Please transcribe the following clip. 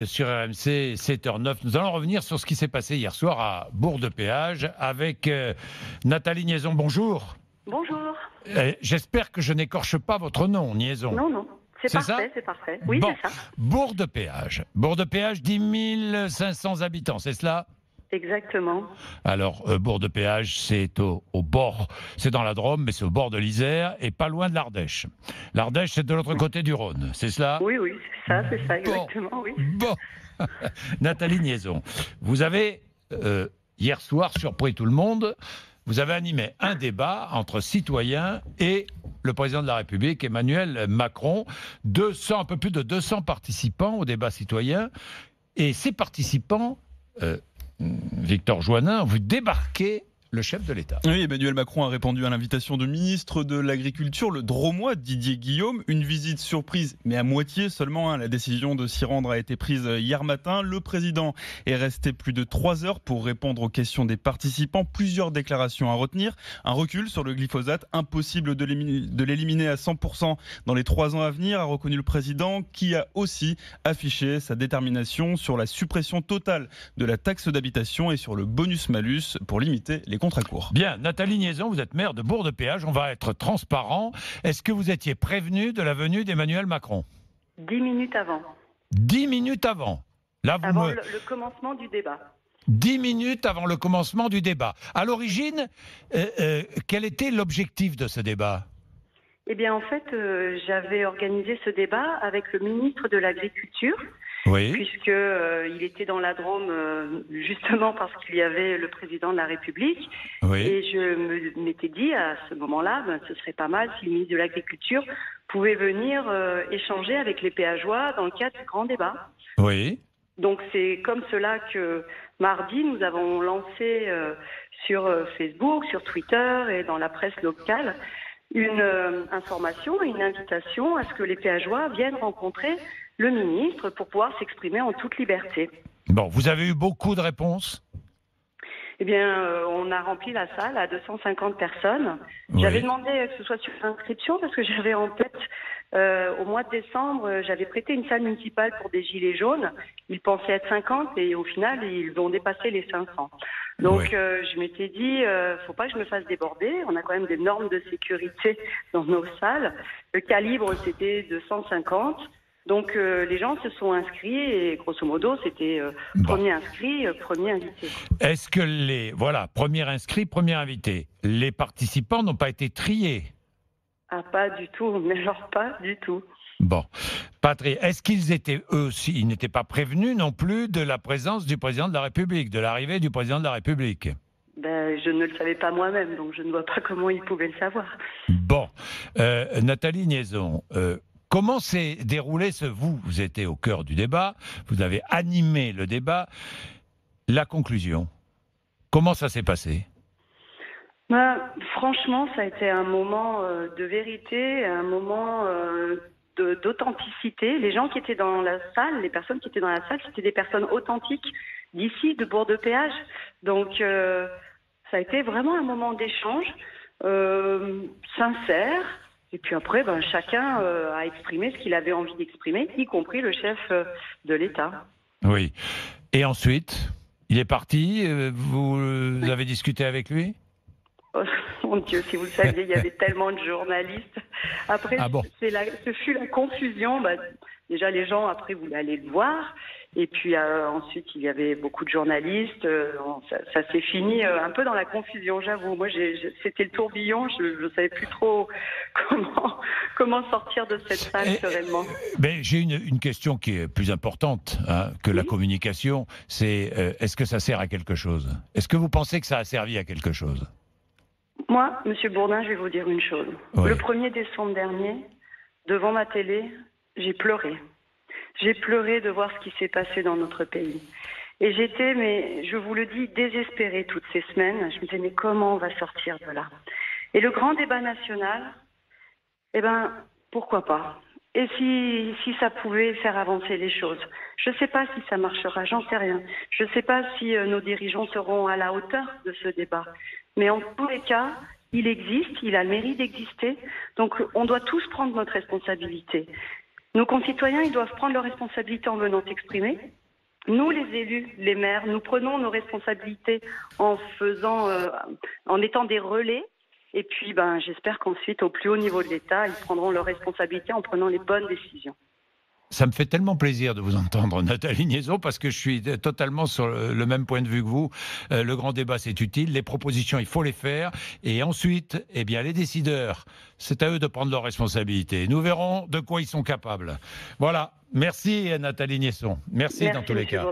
Sur RMC 7h09, nous allons revenir sur ce qui s'est passé hier soir à Bourg-de-Péage avec Nathalie Niaison. Bonjour. Bonjour. J'espère que je n'écorche pas votre nom, Niaison. Non, non, c'est parfait, c'est parfait. Oui, bon, c'est ça. Bourg-de-Péage. Bourg-de-Péage, 10 500 habitants, c'est cela? Exactement. Alors, Bourg-de-Péage, c'est au bord, c'est dans la Drôme, mais c'est au bord de l'Isère et pas loin de l'Ardèche. L'Ardèche, c'est de l'autre côté du Rhône, c'est cela? Oui, c'est ça, exactement, oui. Bon. Nathalie Niaison, vous avez, hier soir, surpris tout le monde, vous avez animé un débat entre citoyens et le président de la République, Emmanuel Macron. Un peu plus de 200 participants au débat citoyen. Et ces participants... Victor Joannin, vous débarquez le chef de l'État. Oui, Emmanuel Macron a répondu à l'invitation de ministre de l'Agriculture, le Drômois Didier Guillaume. Une visite surprise, mais à moitié seulement. La décision de s'y rendre a été prise hier matin. Le président est resté plus de 3 heures pour répondre aux questions des participants. Plusieurs déclarations à retenir. Un recul sur le glyphosate, impossible de l'éliminer à 100% dans les 3 ans à venir, a reconnu le président, qui a aussi affiché sa détermination sur la suppression totale de la taxe d'habitation et sur le bonus-malus pour limiter les contrats-courts. Bien, Nathalie Niaison, vous êtes maire de Bourg-de-Péage, on va être transparent. Est-ce que vous étiez prévenu de la venue d'Emmanuel Macron? 10 minutes avant. 10 minutes avant. Là, le commencement du débat. 10 minutes avant le commencement du débat. À l'origine, quel était l'objectif de ce débat? Eh bien, en fait, j'avais organisé ce débat avec le ministre de l'Agriculture. Oui. Puisqu'il était dans la Drôme justement parce qu'il y avait le président de la République. Oui. Et je m'étais dit à ce moment-là, ce serait pas mal si le ministre de l'Agriculture pouvait venir échanger avec les péageois dans le cadre du grand débat. Oui. Donc c'est comme cela que mardi, nous avons lancé sur Facebook, sur Twitter et dans la presse locale une information et une invitation à ce que les péageois viennent rencontrer le ministre pour pouvoir s'exprimer en toute liberté. Bon, vous avez eu beaucoup de réponses? Eh bien, on a rempli la salle à 250 personnes. Oui. J'avais demandé que ce soit sur inscription parce que j'avais en tête, au mois de décembre, j'avais prêté une salle municipale pour des gilets jaunes. Ils pensaient être 50 et au final, ils ont dépassé les 500. Donc, oui. Je m'étais dit, faut pas que je me fasse déborder. On a quand même des normes de sécurité dans nos salles. Le calibre, c'était de 150. Donc les gens se sont inscrits et grosso modo c'était premier inscrit, premier invité. Est-ce que premier inscrit, premier invité, les participants n'ont pas été triés? Ah pas du tout, mais alors pas du tout. Bon, pas triés. Est-ce qu'ils étaient eux aussi, ils n'étaient pas prévenus non plus de la présence du président de la République, de l'arrivée du président de la République? Je ne le savais pas moi-même, donc je ne vois pas comment ils pouvaient le savoir. Bon, Nathalie Niaison. Comment s'est déroulé vous étiez au cœur du débat, vous avez animé le débat. La conclusion, comment ça s'est passé? Franchement, ça a été un moment de vérité, un moment d'authenticité. Les gens qui étaient dans la salle, les personnes qui étaient dans la salle, c'était des personnes authentiques d'ici, de Bourg-de-Péage. Donc, ça a été vraiment un moment d'échange sincère. Et puis après, chacun a exprimé ce qu'il avait envie d'exprimer, y compris le chef de l'État. Oui. Et ensuite, il est parti, vous avez discuté avec lui? Oh, mon Dieu, si vous le saviez, il y avait tellement de journalistes. Après, ce fut la confusion. Déjà, les gens, après, voulaient aller le voir. Et puis ensuite, il y avait beaucoup de journalistes. Ça s'est fini un peu dans la confusion, j'avoue. Moi, c'était le tourbillon. Je ne savais plus trop comment sortir de cette salle sereinement. J'ai une question qui est plus importante que la communication. C'est est-ce que ça sert à quelque chose? Est-ce que vous pensez que ça a servi à quelque chose? Moi, Monsieur Bourdin, je vais vous dire une chose. Oui. Le 1er décembre dernier, devant ma télé, j'ai pleuré. J'ai pleuré de voir ce qui s'est passé dans notre pays. Et j'étais, mais je vous le dis, désespérée toutes ces semaines. Je me disais, mais comment on va sortir de là? Et le grand débat national, pourquoi pas? Et si ça pouvait faire avancer les choses? Je ne sais pas si ça marchera, j'en sais rien. Je ne sais pas si nos dirigeants seront à la hauteur de ce débat. Mais en tous les cas, il existe, il a le mérite d'exister. Donc on doit tous prendre notre responsabilité. Nos concitoyens, ils doivent prendre leurs responsabilités en venant s'exprimer. Nous, les élus, les maires, nous prenons nos responsabilités en étant des relais. Et puis, j'espère qu'ensuite, au plus haut niveau de l'État, ils prendront leurs responsabilités en prenant les bonnes décisions. Ça me fait tellement plaisir de vous entendre, Nathalie Niaison, parce que je suis totalement sur le même point de vue que vous. Le grand débat, c'est utile. Les propositions, il faut les faire. Et ensuite, les décideurs, c'est à eux de prendre leurs responsabilités. Nous verrons de quoi ils sont capables. Voilà. Merci, Nathalie Niaison. Merci dans tous les cas.